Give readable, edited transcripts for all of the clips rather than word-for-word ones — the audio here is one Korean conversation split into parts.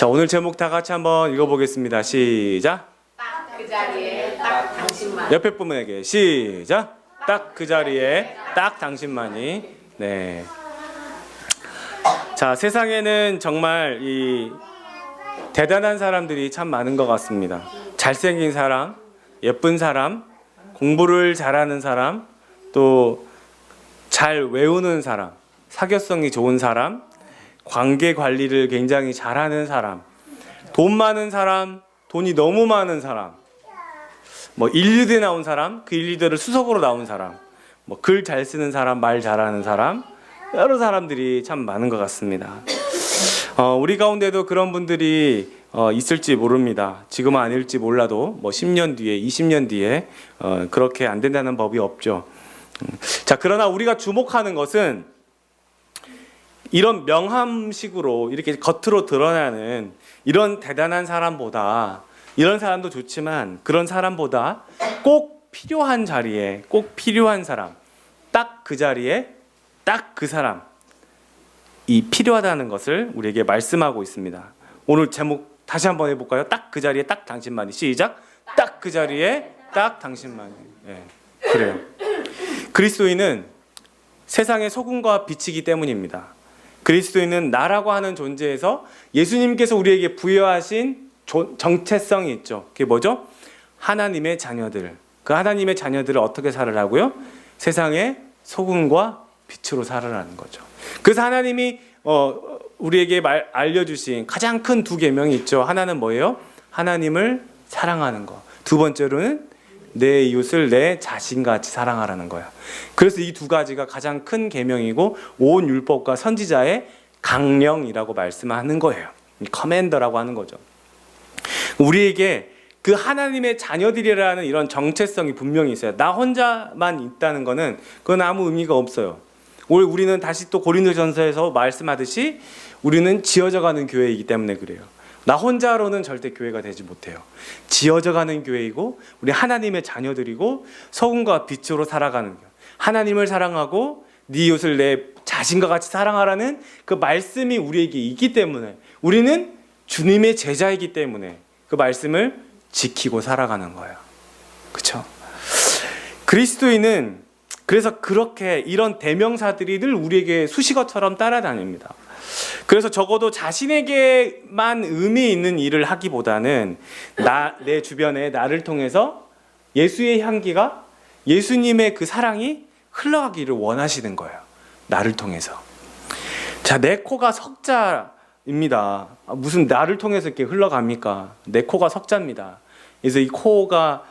자, 오늘 제목 다 같이 한번 읽어보겠습니다. 시작. 딱 그 자리에 딱 당신만. 옆에 분에게 시작. 딱 그 자리에 딱 당신만이. 네. 자, 세상에는 정말 이 대단한 사람들이 참 많은 것 같습니다. 잘생긴 사람, 예쁜 사람, 공부를 잘하는 사람, 또 잘 외우는 사람, 사교성이 좋은 사람, 관계 관리를 굉장히 잘하는 사람, 돈 많은 사람, 돈이 너무 많은 사람, 뭐 인류대 나온 사람, 그 인류대를 수석으로 나온 사람, 뭐 글 잘 쓰는 사람, 말 잘하는 사람, 여러 사람들이 참 많은 것 같습니다. 우리 가운데도 그런 분들이 있을지 모릅니다. 지금은 아닐지 몰라도 뭐 10년 뒤에, 20년 뒤에 그렇게 안 된다는 법이 없죠. 자, 그러나 우리가 주목하는 것은 이런 명함식으로 이렇게 겉으로 드러나는 이런 대단한 사람보다, 이런 사람도 좋지만 그런 사람보다 꼭 필요한 자리에 꼭 필요한 사람, 딱 그 자리에 딱 그 사람, 이 필요하다는 것을 우리에게 말씀하고 있습니다. 오늘 제목 다시 한번 해볼까요? 딱 그 자리에 딱 당신만이. 시작. 딱 그 자리에 딱 당신만이. 네, 그래요. 그리스도인은 세상의 소금과 빛이기 때문입니다. 그리스도인은 나라고 하는 존재에서 예수님께서 우리에게 부여하신 정체성이 있죠. 그게 뭐죠? 하나님의 자녀들. 그 하나님의 자녀들을 어떻게 살으라고요? 세상의 소금과 빛으로 살으라는 거죠. 그래서 하나님이 우리에게 알려주신 가장 큰 두 계명이 있죠. 하나는 뭐예요? 하나님을 사랑하는 거. 두 번째로는 내 이웃을 내 자신같이 사랑하라는 거예요. 그래서 이 두 가지가 가장 큰 계명이고 온 율법과 선지자의 강령이라고 말씀하는 거예요. 커맨더라고 하는 거죠. 우리에게 그 하나님의 자녀들이라는 이런 정체성이 분명히 있어요. 나 혼자만 있다는 거는 그건 아무 의미가 없어요. 오늘 우리는 다시 또 고린도전서에서 말씀하듯이 우리는 지어져가는 교회이기 때문에 그래요. 나 혼자로는 절대 교회가 되지 못해요. 지어져가는 교회이고 우리 하나님의 자녀들이고 소금과 빛으로 살아가는 교회. 하나님을 사랑하고 네 이웃을 내 자신과 같이 사랑하라는 그 말씀이 우리에게 있기 때문에, 우리는 주님의 제자이기 때문에 그 말씀을 지키고 살아가는 거예요. 그렇죠? 그리스도인은 그래서 그렇게 이런 대명사들이 늘 우리에게 수식어처럼 따라다닙니다. 그래서 적어도 자신에게만 의미 있는 일을 하기보다는 내 주변에 나를 통해서 예수의 향기가, 예수님의 그 사랑이 흘러가기를 원하시는 거예요. 나를 통해서. 자, 내 코가 석자입니다. 무슨 나를 통해서 이렇게 흘러갑니까? 내 코가 석자입니다. 그래서 이 코가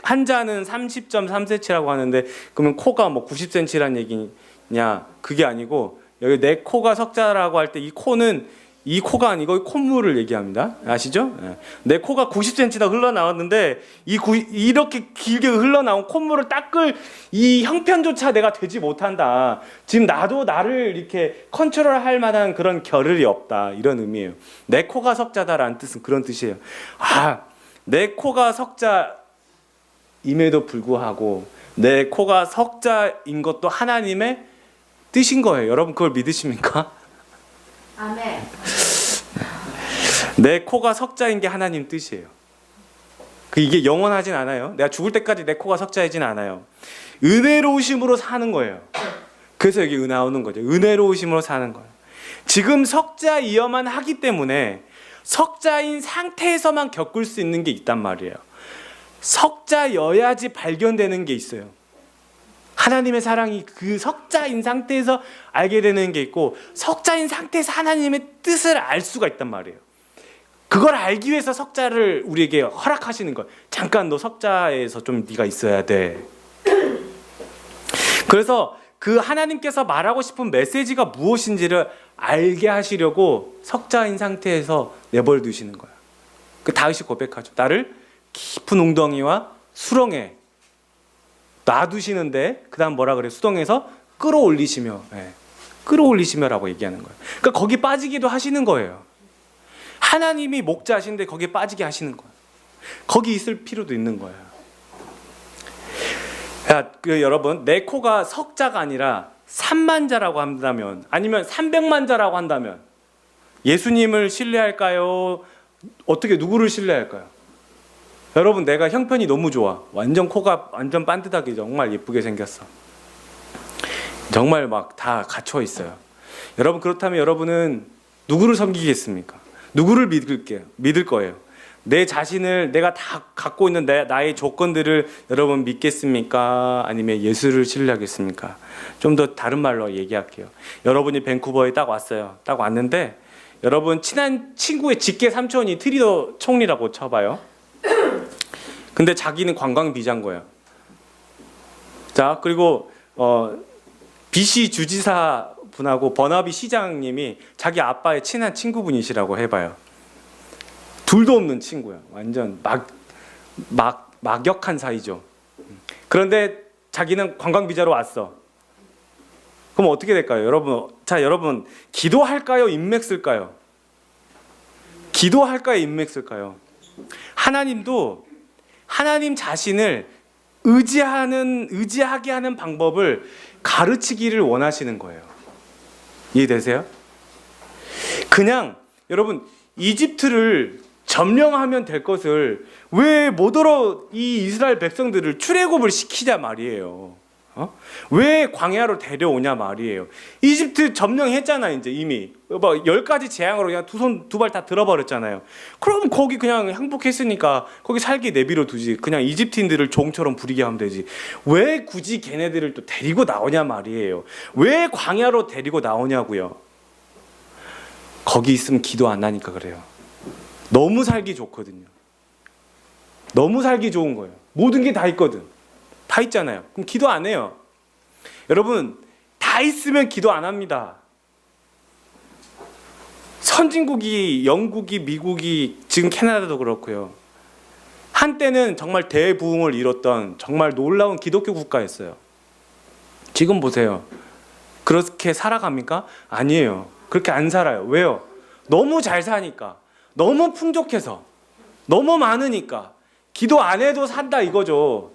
한자는 30.3cm라고 하는데, 그러면 코가 뭐 90cm란 얘기냐? 그게 아니고, 여기 내 코가 석자라고 할 때 이 코가 아니고 콧물을 얘기합니다. 아시죠? 네. 내 코가 90cm나 흘러나왔는데 이렇게 길게 흘러나온 콧물을 닦을 이 형편조차 내가 되지 못한다. 지금 나도 나를 이렇게 컨트롤할 만한 그런 겨를이 없다. 이런 의미예요. 내 코가 석자다라는 뜻은 그런 뜻이에요. 내 코가 석자임에도 불구하고 내 코가 석자인 것도 하나님의 뜻인 거예요. 여러분 그걸 믿으십니까? 아멘. 내 코가 석자인 게 하나님 뜻이에요. 이게 영원하진 않아요. 내가 죽을 때까지 내 코가 석자이진 않아요. 은혜로우심으로 사는 거예요. 그래서 여기 나오는 거죠. 은혜로우심으로 사는 거예요. 지금 석자이어만 하기 때문에 석자인 상태에서만 겪을 수 있는 게 있단 말이에요. 석자여야지 발견되는 게 있어요. 하나님의 사랑이 그 석자인 상태에서 알게 되는 게 있고, 석자인 상태에서 하나님의 뜻을 알 수가 있단 말이에요. 그걸 알기 위해서 석자를 우리에게 허락하시는 거예요. 잠깐 너 석자에서 좀 네가 있어야 돼. 그래서 그 하나님께서 말하고 싶은 메시지가 무엇인지를 알게 하시려고 석자인 상태에서 내버려 두시는 거예요. 그 다윗이 고백하죠. 나를 깊은 웅덩이와 수렁에 놔두시는데, 그 다음 뭐라 그래요? 수동에서 끌어올리시며, 끌어올리시며라고 얘기하는 거예요. 그러니까 거기 빠지기도 하시는 거예요. 하나님이 목자신데 거기에 빠지게 하시는 거예요. 거기 있을 필요도 있는 거예요. 여러분, 내 코가 석자가 아니라 3만 자라고 한다면, 아니면 300만 자라고 한다면, 예수님을 신뢰할까요? 어떻게 누구를 신뢰할까요? 여러분, 내가 형편이 너무 좋아. 완전 코가 완전 반듯하게 정말 예쁘게 생겼어. 정말 막 다 갖춰 있어요. 여러분, 그렇다면 여러분은 누구를 섬기겠습니까? 누구를 믿을 거예요? 내 자신을, 내가 다 갖고 있는 나의 조건들을 여러분 믿겠습니까? 아니면 예수를 신뢰하겠습니까? 좀 더 다른 말로 얘기할게요. 여러분이 밴쿠버에 딱 왔어요. 딱 왔는데 여러분 친한 친구의 직계 삼촌이 트리더 총리라고 쳐봐요. 근데 자기는 관광 비자인 거예요. 자, 그리고 BC 주지사 분하고 버나비 시장님이 자기 아빠의 친한 친구분이시라고 해봐요. 둘도 없는 친구야. 완전 막역한 사이죠. 그런데 자기는 관광 비자로 왔어. 그럼 어떻게 될까요? 여러분, 자, 여러분, 기도할까요? 인맥 쓸까요? 기도할까요? 인맥 쓸까요? 하나님도 하나님 자신을 의지하게 하는 방법을 가르치기를 원하시는 거예요. 이해되세요? 그냥 여러분 이집트를 점령하면 될 것을 왜 못들어 이 이스라엘 백성들을 출애굽을 시키자 말이에요. 왜 광야로 데려오냐 말이에요. 이집트 점령했잖아. 이제 이미 뭐 10가지 재앙으로 그냥 두 발 다 들어버렸잖아요. 그럼 거기 그냥 행복했으니까 거기 살기 내비로 두지. 그냥 이집트인들을 종처럼 부리게 하면 되지. 왜 굳이 걔네들을 또 데리고 나오냐 말이에요. 왜 광야로 데리고 나오냐고요. 거기 있으면 기도 안 나니까 그래요. 너무 살기 좋거든요. 너무 살기 좋은 거예요. 모든 게 다 있거든. 다 있잖아요. 그럼 기도 안 해요. 여러분, 다 있으면 기도 안 합니다. 선진국이, 영국이, 미국이, 지금 캐나다도 그렇고요. 한때는 정말 대부흥을 이뤘던 정말 놀라운 기독교 국가였어요. 지금 보세요. 그렇게 살아갑니까? 아니에요. 그렇게 안 살아요. 왜요? 너무 잘 사니까. 너무 풍족해서. 너무 많으니까. 기도 안 해도 산다 이거죠.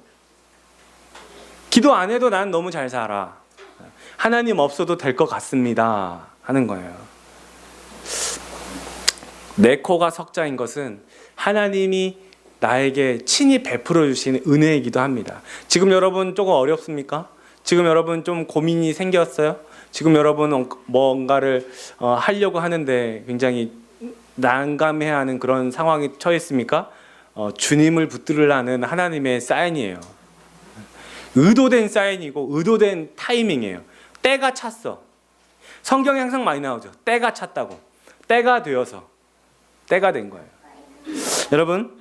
기도 안 해도 난 너무 잘 살아. 하나님 없어도 될 것 같습니다. 하는 거예요. 내 코가 석자인 것은 하나님이 나에게 친히 베풀어 주시는 은혜이기도 합니다. 지금 여러분 조금 어렵습니까? 지금 여러분 좀 고민이 생겼어요? 지금 여러분 뭔가를 하려고 하는데 굉장히 난감해하는 그런 상황에 처했습니까? 주님을 붙들으라는 하나님의 사인이에요. 의도된 사인이고 의도된 타이밍이에요. 때가 찼어. 성경에 항상 많이 나오죠. 때가 찼다고. 때가 되어서. 때가 된 거예요. 여러분,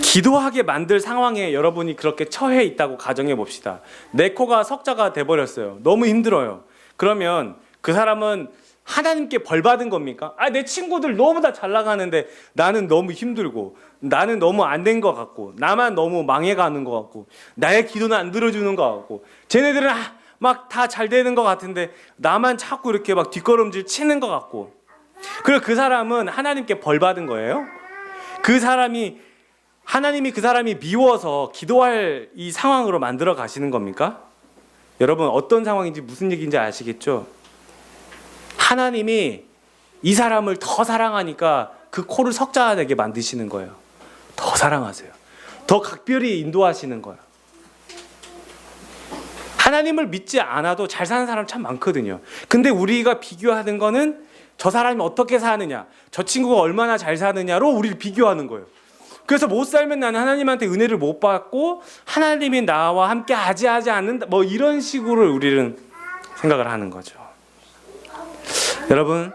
기도하게 만들 상황에 여러분이 그렇게 처해 있다고 가정해 봅시다. 내 코가 석자가 돼버렸어요. 너무 힘들어요. 그러면 그 사람은 하나님께 벌 받은 겁니까? 내 친구들 너무 다 잘 나가는데 나는 너무 힘들고 나는 너무 안 된 것 같고 나만 너무 망해가는 것 같고 나의 기도는 안 들어주는 것 같고 쟤네들은 막 다 잘 되는 것 같은데 나만 자꾸 이렇게 막 뒷걸음질 치는 것 같고. 그리고 그 사람은 하나님께 벌 받은 거예요? 하나님이 그 사람이 미워서 기도할 이 상황으로 만들어 가시는 겁니까? 여러분, 어떤 상황인지 무슨 얘기인지 아시겠죠? 하나님이 이 사람을 더 사랑하니까 그 코를 석자되게 만드시는 거예요. 더 사랑하세요. 더 각별히 인도하시는 거예요. 하나님을 믿지 않아도 잘 사는 사람 참 많거든요. 근데 우리가 비교하는 거는 저 사람이 어떻게 사느냐, 저 친구가 얼마나 잘 사느냐로 우리를 비교하는 거예요. 그래서 못 살면 나는 하나님한테 은혜를 못 받고 하나님이 나와 함께 하지 않는다, 뭐 이런 식으로 우리는 생각을 하는 거죠. 여러분,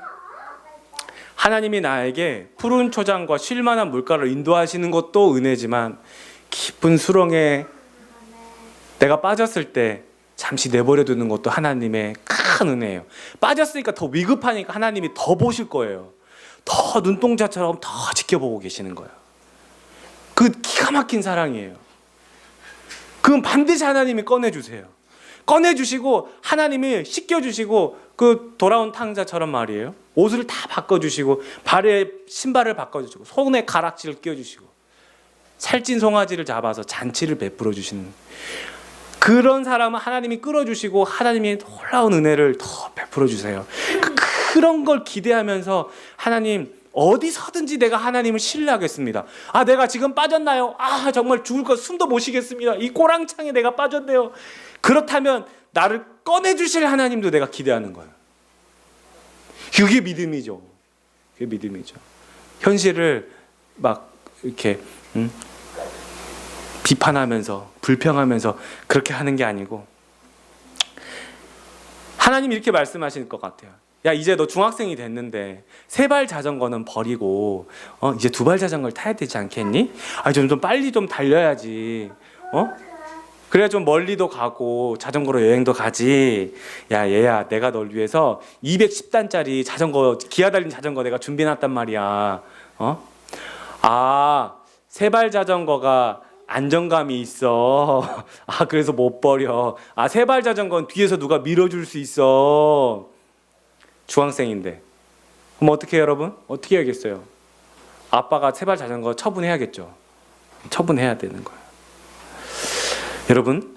하나님이 나에게 푸른 초장과 쉴만한 물가를 인도하시는 것도 은혜지만 깊은 수렁에 내가 빠졌을 때 잠시 내버려 두는 것도 하나님의 큰 은혜예요. 빠졌으니까 더 위급하니까 하나님이 더 보실 거예요. 더 눈동자처럼 더 지켜보고 계시는 거예요. 그 기가 막힌 사랑이에요. 그건 반드시 하나님이 꺼내주세요. 꺼내주시고 하나님이 씻겨주시고 그 돌아온 탕자처럼 말이에요. 옷을 다 바꿔주시고 발에 신발을 바꿔주시고 손에 가락지를 끼워주시고 살찐 송아지를 잡아서 잔치를 베풀어 주시는 그런 사람은 하나님이 끌어주시고 하나님이 놀라운 은혜를 더 베풀어 주세요. 그런 걸 기대하면서 하나님 어디서든지 내가 하나님을 신뢰하겠습니다. 아, 내가 지금 빠졌나요? 아, 정말 죽을 것 숨도 못 쉬겠습니다. 이 꼬랑창에 내가 빠졌네요. 그렇다면 나를 꺼내주실 하나님도 내가 기대하는 거예요. 그게 믿음이죠. 그게 믿음이죠. 현실을 막 이렇게 비판하면서 불평하면서 그렇게 하는 게 아니고, 하나님이 이렇게 말씀하실 것 같아요. 야, 이제 너 중학생이 됐는데 3발 자전거는 버리고 이제 2발 자전거를 타야 되지 않겠니? 아, 좀 빨리 좀 달려야지. 그래야 좀 멀리도 가고 자전거로 여행도 가지. 야, 얘야, 내가 널 위해서 210단짜리 자전거, 기아 달린 자전거 내가 준비해놨단 말이야. 아, 3발 자전거가 안정감이 있어. 아, 그래서 못 버려. 아, 3발 자전거는 뒤에서 누가 밀어줄 수 있어. 중학생인데. 그럼 어떻게 해요, 여러분? 어떻게 해야겠어요? 아빠가 3발 자전거 처분해야겠죠. 처분해야 되는 거예요. 여러분,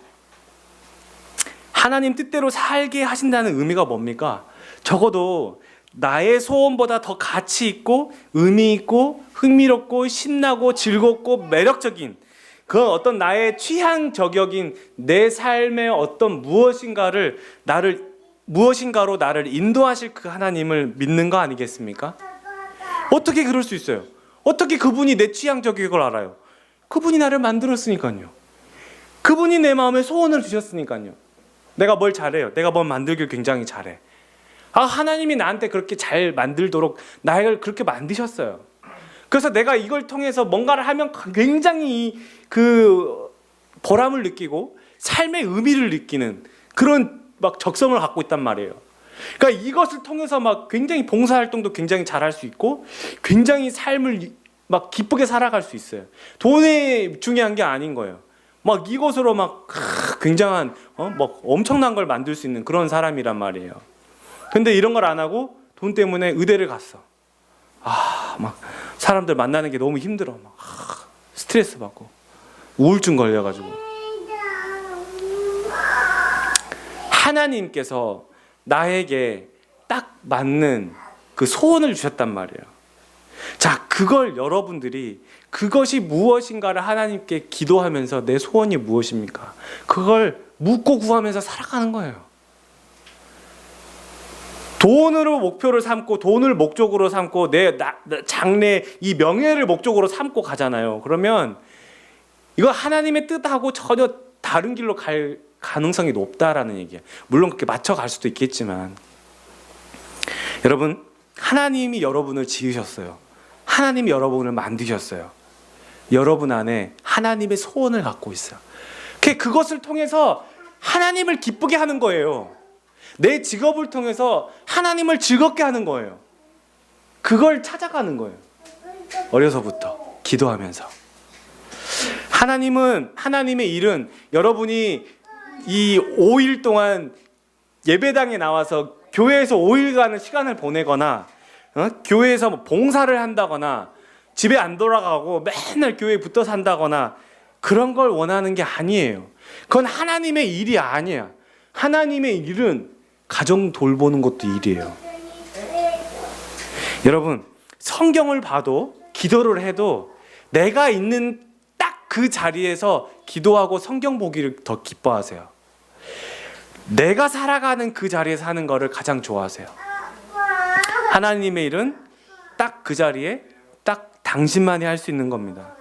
하나님 뜻대로 살게 하신다는 의미가 뭡니까? 적어도 나의 소원보다 더 가치 있고 의미 있고 흥미롭고 신나고 즐겁고 매력적인 그런 어떤 나의 취향 저격인 내 삶의 어떤 무엇인가로 나를 인도하실 그 하나님을 믿는 거 아니겠습니까? 어떻게 그럴 수 있어요? 어떻게 그분이 내 취향 저격을 알아요? 그분이 나를 만들었으니까요. 그분이 내 마음에 소원을 주셨으니까요. 내가 뭘 잘해요? 내가 뭘 만들길 굉장히 잘해. 아, 하나님이 나한테 그렇게 잘 만들도록 나를 그렇게 만드셨어요. 그래서 내가 이걸 통해서 뭔가를 하면 굉장히 그 보람을 느끼고 삶의 의미를 느끼는 그런 막 적성을 갖고 있단 말이에요. 그러니까 이것을 통해서 막 굉장히 봉사활동도 굉장히 잘할 수 있고 굉장히 삶을 막 기쁘게 살아갈 수 있어요. 돈이 중요한 게 아닌 거예요. 막 이것으로 막 굉장한 막 엄청난 걸 만들 수 있는 그런 사람이란 말이에요. 근데 이런 걸 안 하고 돈 때문에 의대를 갔어. 아, 막 사람들 만나는 게 너무 힘들어. 막 스트레스 받고 우울증 걸려가지고. 하나님께서 나에게 딱 맞는 그 소원을 주셨단 말이에요. 자, 그걸 여러분들이 그것이 무엇인가를 하나님께 기도하면서 내 소원이 무엇입니까? 그걸 묻고 구하면서 살아가는 거예요. 돈으로 목표를 삼고 돈을 목적으로 삼고 내 장래 이 명예를 목적으로 삼고 가잖아요. 그러면 이거 하나님의 뜻하고 전혀 다른 길로 갈 가능성이 높다라는 얘기예요. 물론 그렇게 맞춰갈 수도 있겠지만, 여러분, 하나님이 여러분을 지으셨어요. 하나님이 여러분을 만드셨어요. 여러분 안에 하나님의 소원을 갖고 있어요. 그것을 통해서 하나님을 기쁘게 하는 거예요. 내 직업을 통해서 하나님을 즐겁게 하는 거예요. 그걸 찾아가는 거예요. 어려서부터 기도하면서. 하나님의 일은 여러분이 이 5일 동안 예배당에 나와서 교회에서 5일간의 시간을 보내거나 교회에서 뭐 봉사를 한다거나 집에 안 돌아가고 맨날 교회에 붙어 산다거나 그런 걸 원하는 게 아니에요. 그건 하나님의 일이 아니야. 하나님의 일은 가정 돌보는 것도 일이에요. 여러분, 성경을 봐도 기도를 해도 내가 있는 딱 그 자리에서 기도하고 성경 보기를 더 기뻐하세요. 내가 살아가는 그 자리에서 하는 거를 가장 좋아하세요. 하나님의 일은 딱 그 자리에 딱 당신만이 할 수 있는 겁니다.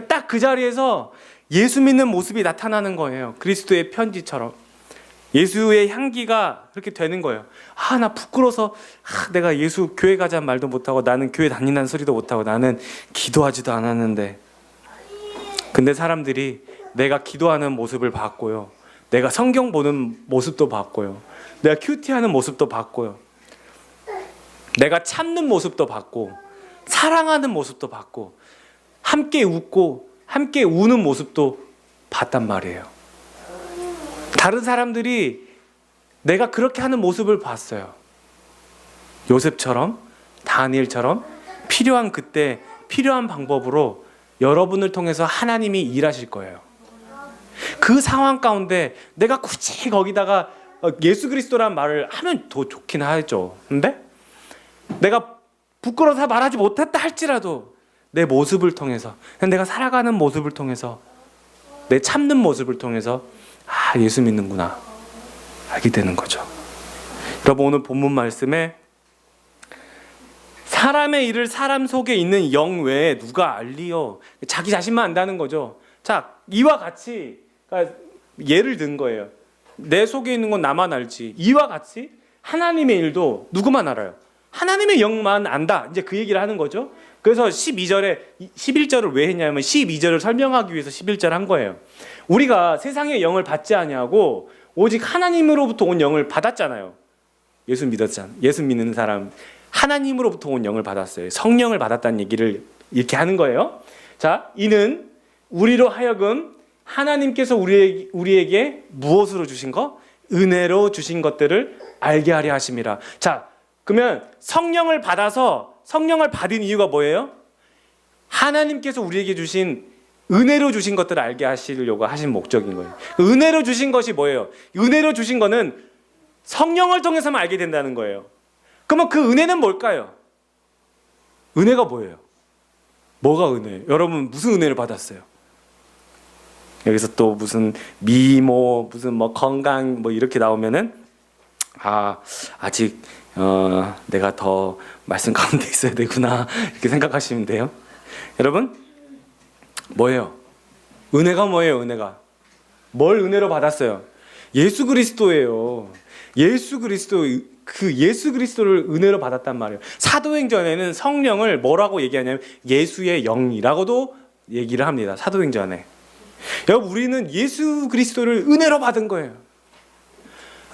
딱 그 자리에서 예수 믿는 모습이 나타나는 거예요. 그리스도의 편지처럼. 예수의 향기가 그렇게 되는 거예요. 아, 나 부끄러워서 내가 예수 교회 가자는 말도 못하고 나는 교회 다닌다는 소리도 못하고 나는 기도하지도 않았는데. 근데 사람들이 내가 기도하는 모습을 봤고요. 내가 성경 보는 모습도 봤고요. 내가 큐티하는 모습도 봤고요. 내가 참는 모습도 봤고 사랑하는 모습도 봤고 함께 웃고 함께 우는 모습도 봤단 말이에요. 다른 사람들이 내가 그렇게 하는 모습을 봤어요. 요셉처럼 다니엘처럼 필요한 그때 필요한 방법으로 여러분을 통해서 하나님이 일하실 거예요. 그 그 상황 가운데 내가 굳이 거기다가 예수 그리스도라는 말을 하면 더 좋긴 하죠. 근데 내가 부끄러워서 말하지 못했다 할지라도 내 모습을 통해서, 내가 살아가는 모습을 통해서, 내 참는 모습을 통해서 예수 믿는구나 알게 되는 거죠. 여러분, 오늘 본문 말씀에 사람의 일을 사람 속에 있는 영 외에 누가 알리요? 자기 자신만 안다는 거죠. 자, 이와 같이, 그러니까 예를 든 거예요. 내 속에 있는 건 나만 알지. 이와 같이 하나님의 일도 누구만 알아요? 하나님의 영만 안다. 이제 그 얘기를 하는 거죠. 그래서 12절에 11절을 왜 했냐면 12절을 설명하기 위해서 11절 한 거예요. 우리가 세상의 영을 받지 아니하고 오직 하나님으로부터 온 영을 받았잖아요. 예수 믿는 사람 하나님으로부터 온 영을 받았어요. 성령을 받았다는 얘기를 이렇게 하는 거예요. 자, 이는 우리로 하여금 하나님께서 우리에게 무엇으로 주신 것? 은혜로 주신 것들을 알게 하려 하심이라. 자, 그러면 성령을 받은 이유가 뭐예요? 하나님께서 우리에게 주신 은혜로 주신 것들을 알게 하시려고 하신 목적인 거예요. 은혜로 주신 것이 뭐예요? 은혜로 주신 거는 성령을 통해서만 알게 된다는 거예요. 그러면 그 은혜는 뭘까요? 은혜가 뭐예요? 뭐가 은혜예요? 여러분 무슨 은혜를 받았어요? 여기서 또 무슨 미모, 무슨 뭐 건강 뭐 이렇게 나오면은 아직 내가 더 말씀 가운데 있어야 되구나 이렇게 생각하시면 돼요. 여러분 뭐예요? 은혜가 뭐예요? 은혜가 뭘 은혜로 받았어요? 예수 그리스도예요. 예수 그리스도를 은혜로 받았단 말이에요. 사도행전에는 성령을 뭐라고 얘기하냐면 예수의 영이라고도 얘기를 합니다. 사도행전에. 여러분 우리는 예수 그리스도를 은혜로 받은 거예요.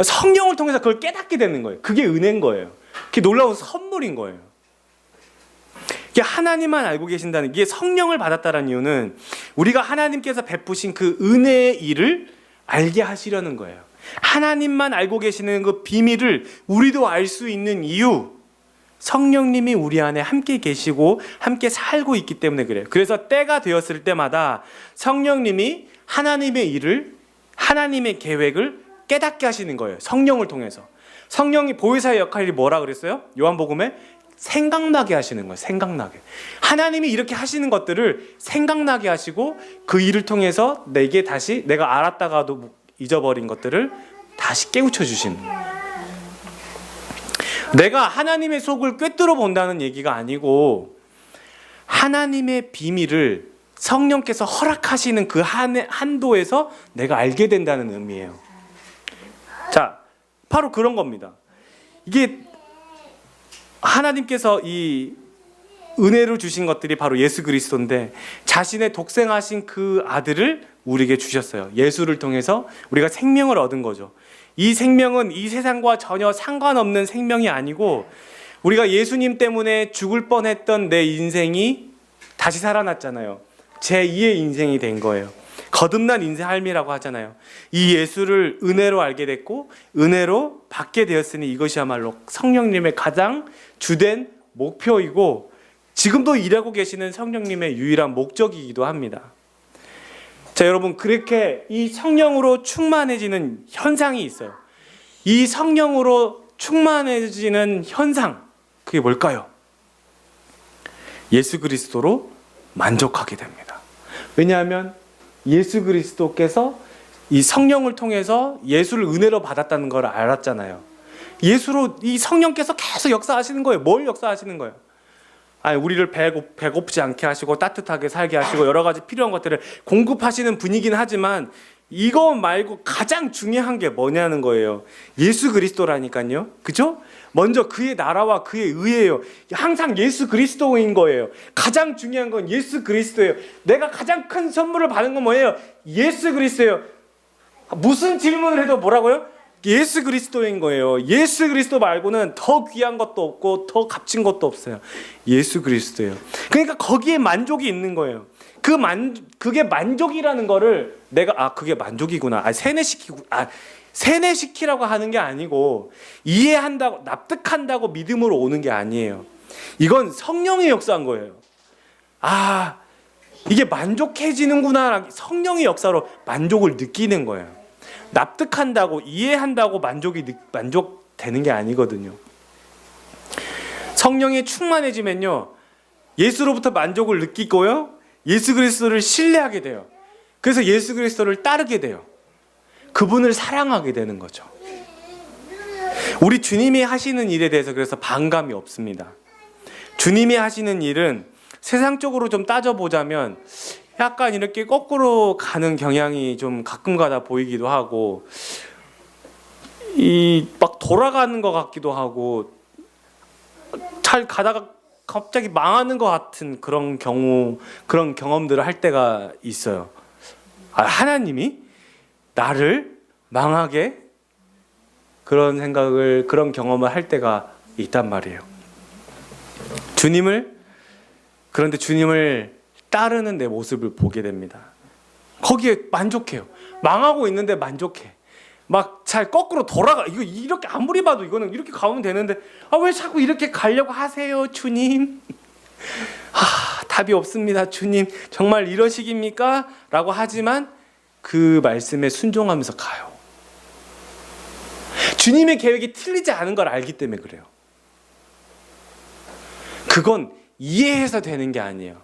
성령을 통해서 그걸 깨닫게 되는 거예요. 그게 은혜인 거예요. 그게 놀라운 선물인 거예요. 이게 하나님만 알고 계신다는, 이게 성령을 받았다는 이유는 우리가 하나님께서 베푸신 그 은혜의 일을 알게 하시려는 거예요. 하나님만 알고 계시는 그 비밀을 우리도 알 수 있는 이유, 성령님이 우리 안에 함께 계시고 함께 살고 있기 때문에 그래요. 그래서 때가 되었을 때마다 성령님이 하나님의 일을, 하나님의 계획을 깨닫게 하시는 거예요. 성령을 통해서. 성령이 보혜사의 역할이 뭐라 그랬어요? 요한복음에 생각나게 하시는 거예요. 생각나게. 하나님이 이렇게 하시는 것들을 생각나게 하시고 그 일을 통해서 내게 다시 내가 알았다가도 잊어버린 것들을 다시 깨우쳐 주시는 거예요. 내가 하나님의 속을 꿰뚫어 본다는 얘기가 아니고 하나님의 비밀을 성령께서 허락하시는 그 한도에서 내가 알게 된다는 의미예요. 자, 바로 그런 겁니다. 이게 하나님께서 이 은혜로 주신 것들이 바로 예수 그리스도인데 자신의 독생하신 그 아들을 우리에게 주셨어요. 예수를 통해서 우리가 생명을 얻은 거죠. 이 생명은 이 세상과 전혀 상관없는 생명이 아니고 우리가 예수님 때문에 죽을 뻔했던 내 인생이 다시 살아났잖아요. 제2의 인생이 된 거예요. 거듭난 인생 삶이라고 하잖아요. 이 예수를 은혜로 알게 됐고 은혜로 받게 되었으니 이것이야말로 성령님의 가장 주된 목표이고 지금도 일하고 계시는 성령님의 유일한 목적이기도 합니다. 자, 여러분 그렇게 이 성령으로 충만해지는 현상이 있어요. 이 성령으로 충만해지는 현상, 그게 뭘까요? 예수 그리스도로 만족하게 됩니다. 왜냐하면 예수 그리스도께서 이 성령을 통해서 예수를 은혜로 받았다는 걸 알았잖아요. 예수로 이 성령께서 계속 역사하시는 거예요. 뭘 역사하시는 거예요? 아니, 우리를 배고프지 않게 하시고 따뜻하게 살게 하시고 여러 가지 필요한 것들을 공급하시는 분이긴 하지만 이거 말고 가장 중요한 게 뭐냐는 거예요. 예수 그리스도라니까요. 그죠? 먼저 그의 나라와 그의 의예요. 항상 예수 그리스도인 거예요. 가장 중요한 건 예수 그리스도예요. 내가 가장 큰 선물을 받은 건 뭐예요? 예수 그리스도예요. 무슨 질문을 해도 뭐라고요? 예수 그리스도인 거예요. 예수 그리스도 말고는 더 귀한 것도 없고 더 값진 것도 없어요. 예수 그리스도예요. 그러니까 거기에 만족이 있는 거예요. 그게 만족이라는 거를 내가 그게 만족이구나. 세뇌시키라고 하는 게 아니고 이해한다고 납득한다고 믿음으로 오는 게 아니에요. 이건 성령의 역사한 거예요. 이게 만족해지는구나. 성령의 역사로 만족을 느끼는 거예요. 납득한다고 이해한다고 만족되는 게 아니거든요. 성령에 충만해지면요, 예수로부터 만족을 느끼고요, 예수 그리스도를 신뢰하게 돼요. 그래서 예수 그리스도를 따르게 돼요. 그분을 사랑하게 되는 거죠. 우리 주님이 하시는 일에 대해서 그래서 반감이 없습니다. 주님이 하시는 일은 세상적으로 좀 따져보자면 약간 이렇게 거꾸로 가는 경향이 좀 가끔가다 보이기도 하고, 막 돌아가는 것 같기도 하고, 잘 가다가 갑자기 망하는 것 같은 그런 경험들을 할 때가 있어요. 하나님이 나를 망하게 그런 경험을 할 때가 있단 말이에요. 그런데 주님을 따르는 내 모습을 보게 됩니다. 거기에 만족해요. 망하고 있는데 만족해. 막 잘 거꾸로 돌아가. 이거 이렇게 아무리 봐도 이거는 이렇게 가면 되는데, 왜 자꾸 이렇게 가려고 하세요, 주님? 답이 없습니다, 주님. 정말 이러식입니까? 라고 하지만 그 말씀에 순종하면서 가요. 주님의 계획이 틀리지 않은 걸 알기 때문에 그래요. 그건 이해해서 되는 게 아니에요.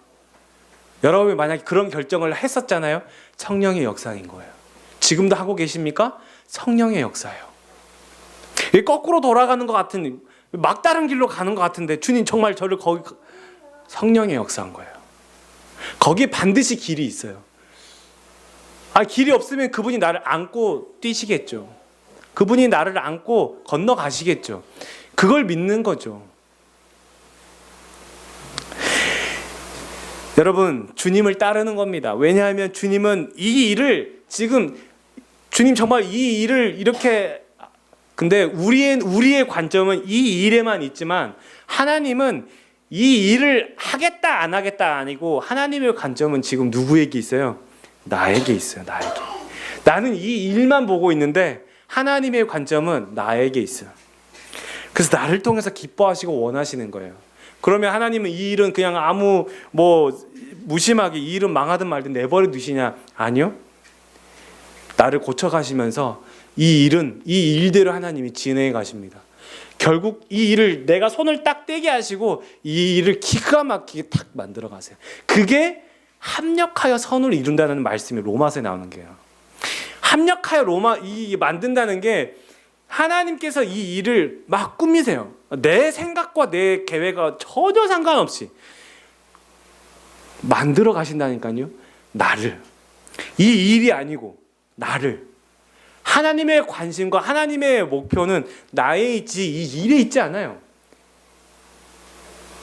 여러분이 만약에 그런 결정을 했었잖아요. 성령의 역사인 거예요. 지금도 하고 계십니까? 성령의 역사예요. 거꾸로 돌아가는 것 같은, 막다른 길로 가는 것 같은데 주님 정말 저를 성령의 역사인 거예요. 거기에 반드시 길이 있어요. 길이 없으면 그분이 나를 안고 뛰시겠죠. 그분이 나를 안고 건너가시겠죠. 그걸 믿는 거죠. 여러분, 주님을 따르는 겁니다. 왜냐하면 주님은 이 일을 주님 정말 이 일을 이렇게, 근데 우리의 관점은 이 일에만 있지만 하나님은 이 일을 하겠다 안 하겠다 아니고, 하나님의 관점은 지금 누구에게 있어요? 나에게 있어요. 나에게. 나는 이 일만 보고 있는데 하나님의 관점은 나에게 있어요. 그래서 나를 통해서 기뻐하시고 원하시는 거예요. 그러면 하나님은 이 일은 그냥 무심하게 이 일은 망하든 말든 내버려 두시냐? 아니요. 나를 고쳐가시면서 이 일대로 하나님이 진행해 가십니다. 결국 이 일을 내가 손을 딱 떼게 하시고 이 일을 기가 막히게 탁 만들어 가세요. 그게 합력하여 선을 이룬다는 말씀이 로마서에 나오는 거예요. 합력하여 만든다는 게 하나님께서 이 일을 막 꾸미세요. 내 생각과 내 계획과 전혀 상관없이 만들어 가신다니까요. 나를. 이 일이 아니고 나를. 하나님의 관심과 하나님의 목표는 나에 있지 이 일에 있지 않아요.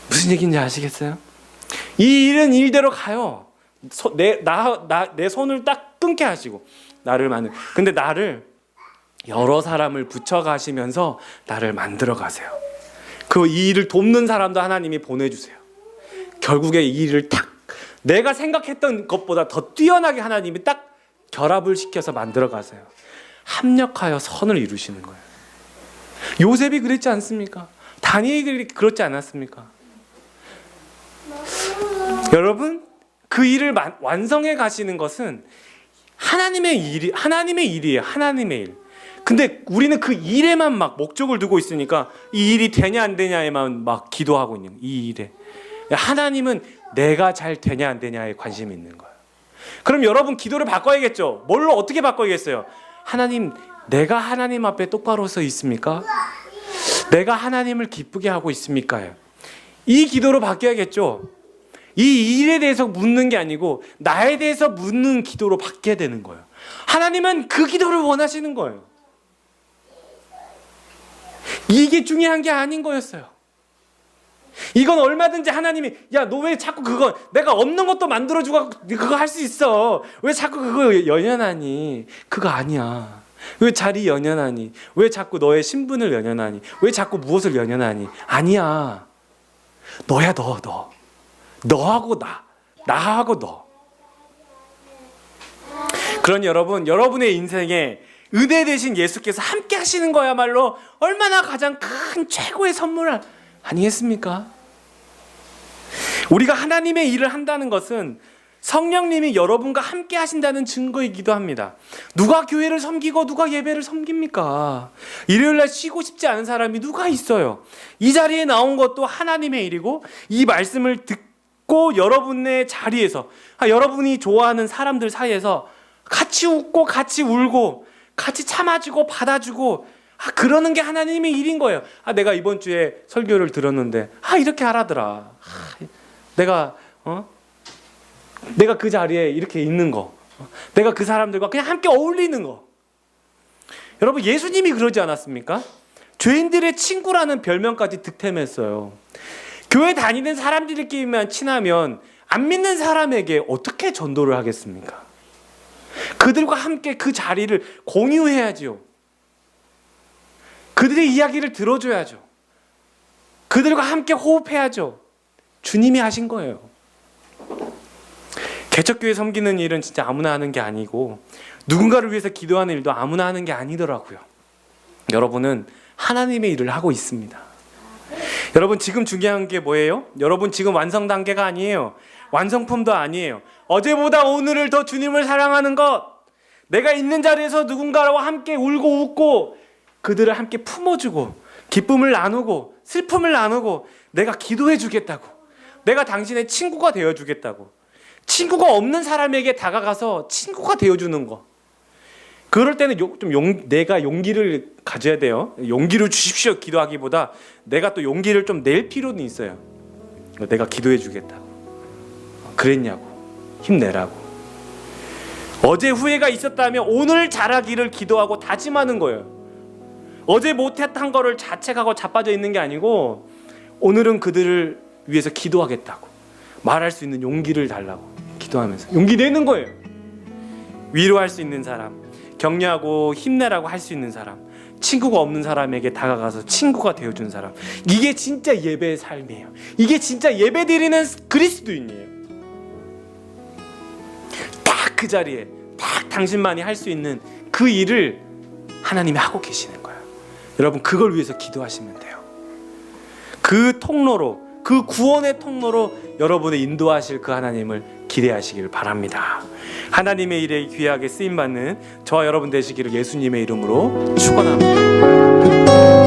무슨 얘기인지 아시겠어요? 이 일은 일대로 가요. 내 손을 딱 끊게 하시고 나를 근데 나를 여러 사람을 붙여가시면서 나를 만들어 가세요. 이 일을 돕는 사람도 하나님이 보내주세요. 결국에 이 일을 내가 생각했던 것보다 더 뛰어나게 하나님이 딱 결합을 시켜서 만들어 가세요. 합력하여 선을 이루시는 거예요. 요셉이 그랬지 않습니까? 다니엘이 그렇지 않았습니까? 여러분, 그 일을 완성해 가시는 것은 하나님의 일이에요. 하나님의 일. 근데 우리는 그 일에만 막 목적을 두고 있으니까 이 일이 되냐 안 되냐에만 막 기도하고 있는 이 일에. 하나님은 내가 잘 되냐 안 되냐에 관심이 있는 거예요. 그럼 여러분 기도를 바꿔야겠죠. 뭘로 어떻게 바꿔야겠어요? 하나님, 내가 하나님 앞에 똑바로 서 있습니까? 내가 하나님을 기쁘게 하고 있습니까? 이 기도로 바뀌어야겠죠. 이 일에 대해서 묻는 게 아니고 나에 대해서 묻는 기도로 바뀌어야 되는 거예요. 하나님은 그 기도를 원하시는 거예요. 이게 중요한 게 아닌 거였어요. 이건 얼마든지 하나님이, 야, 너 왜 자꾸 내가 없는 것도 만들어주고 그거 할 수 있어. 왜 자꾸 그거 연연하니? 그거 아니야. 왜 자리 연연하니? 왜 자꾸 너의 신분을 연연하니? 왜 자꾸 무엇을 연연하니? 아니야. 너야, 너. 너하고 나하고 너. 그런 여러분의 인생에 은혜 되신 예수께서 함께 하시는 거야말로 얼마나 가장 큰 최고의 선물 아니겠습니까? 우리가 하나님의 일을 한다는 것은 성령님이 여러분과 함께 하신다는 증거이기도 합니다. 누가 교회를 섬기고 누가 예배를 섬깁니까? 일요일날 쉬고 싶지 않은 사람이 누가 있어요? 이 자리에 나온 것도 하나님의 일이고, 이 말씀을 듣고 여러분의 자리에서, 여러분이 좋아하는 사람들 사이에서 같이 웃고 같이 울고 같이 참아주고 받아주고, 그러는 게 하나님의 일인 거예요. 내가 이번 주에 설교를 들었는데 이렇게 하라더라. 내가 그 자리에 이렇게 있는 거, 내가 그 사람들과 그냥 함께 어울리는 거. 여러분, 예수님이 그러지 않았습니까? 죄인들의 친구라는 별명까지 득템했어요. 교회 다니는 사람들끼리만 친하면 안 믿는 사람에게 어떻게 전도를 하겠습니까? 그들과 함께 그 자리를 공유해야죠. 그들의 이야기를 들어줘야죠. 그들과 함께 호흡해야죠. 주님이 하신 거예요. 개척교회 섬기는 일은 진짜 아무나 하는 게 아니고, 누군가를 위해서 기도하는 일도 아무나 하는 게 아니더라고요. 여러분은 하나님의 일을 하고 있습니다. 여러분, 지금 중요한 게 뭐예요? 여러분 지금 완성 단계가 아니에요. 완성품도 아니에요. 어제보다 오늘을 더 주님을 사랑하는 것, 내가 있는 자리에서 누군가와 함께 울고 웃고 그들을 함께 품어주고 기쁨을 나누고 슬픔을 나누고, 내가 기도해 주겠다고, 내가 당신의 친구가 되어 주겠다고, 친구가 없는 사람에게 다가가서 친구가 되어주는 거. 그럴 때는 내가 용기를 가져야 돼요. 용기를 주십시오 기도하기보다 내가 또 용기를 좀 낼 필요는 있어요. 내가 기도해 주겠다고, 그랬냐고, 힘내라고. 어제 후회가 있었다면 오늘 잘하기를 기도하고 다짐하는 거예요. 어제 못했던 거를 자책하고 자빠져 있는 게 아니고, 오늘은 그들을 위해서 기도하겠다고 말할 수 있는 용기를 달라고 기도하면서 용기 내는 거예요. 위로할 수 있는 사람, 격려하고 힘내라고 할 수 있는 사람, 친구가 없는 사람에게 다가가서 친구가 되어준 사람. 이게 진짜 예배의 삶이에요. 이게 진짜 예배 드리는 그리스도인이에요. 딱 그 자리에 딱 당신만이 할 수 있는 그 일을 하나님이 하고 계시는 거예요. 여러분, 그걸 위해서 기도하시면 돼요. 그 통로로, 그 구원의 통로로 여러분을 인도하실 그 하나님을 기대하시길 바랍니다. 하나님의 일에 귀하게 쓰임받는 저와 여러분 되시기를 예수님의 이름으로 축원합니다.